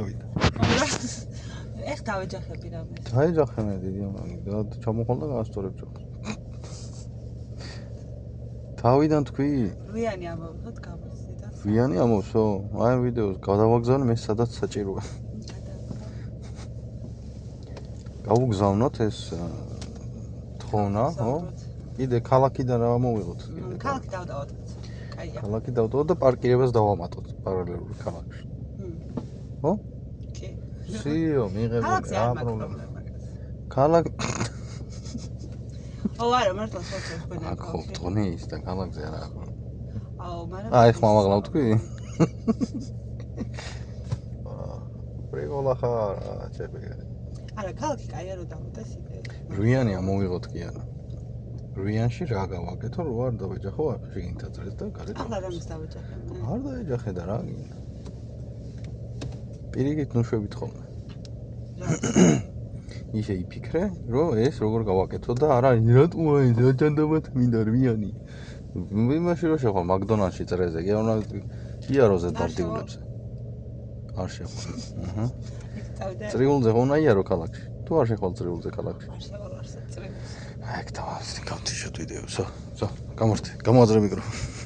გავიდა. ეხ დავეჯახები რამე. დაეჯახე მე დიდი და ჩამოხვალ და გასწორებ ჯობს. თავიდან თქვი? ვიანი ამოვიღოთ გამოსიდა. ვიანი ამოვსო? აი ვიდეოს გადავაგზავნე მე სადაც საჭიროა. გავუგზავნოთ ეს თხოვნა, ხო? კიდე ქალაქიდან რა მოვიღოთ? ქალაქი დავდავოთ. კაია. ქალაქი დავდავოთ და პარკირებას დავამატოთ პარალელურ ქალაქში. ხო? კი. სიო, მიღებული რა პრობლემა. ქალაქ ო არა, მართლა სოციალურ ბენაკს. აქ ხო თონის და ქალაქზე არა. აუ, მაგრამ აი ხმა მაგალავ თქვი? პრიგოლა ხარ, ჩები. არა, ქალაქი კაია რო დავუდეს იდე. რუიანი ამოვიღოთ კი არა. რუიანში რა გავაკეთო, რო არ დავეჯახო შეგინთა წრეს და გარეთ. ახლა რამის დავეჯახე? არ დაეჯახე და რა გინდა. პირიქით ნუშვებით ხოლმე. ისე იფიქრე, რომ ეს როგორ გავაკეთო და არა რატომ აი დაჯანდაბათ მინდა რვიანი. იმაში რო შეხვალ მაკდონალდში წრეზე, კი არა იაროზე დარტიულებზე. არ შეხვალ. აჰა. წრიულზე ხონა იარო ქალაქში. თუ არ შეხვალ წრიულზე ქალაქში. არ შეხვალ არსად წრიულზე. აი, დავასწრებ გავთიშოთ ვიდეოსო. გამორთე, გამოაძრე მიკროფონი.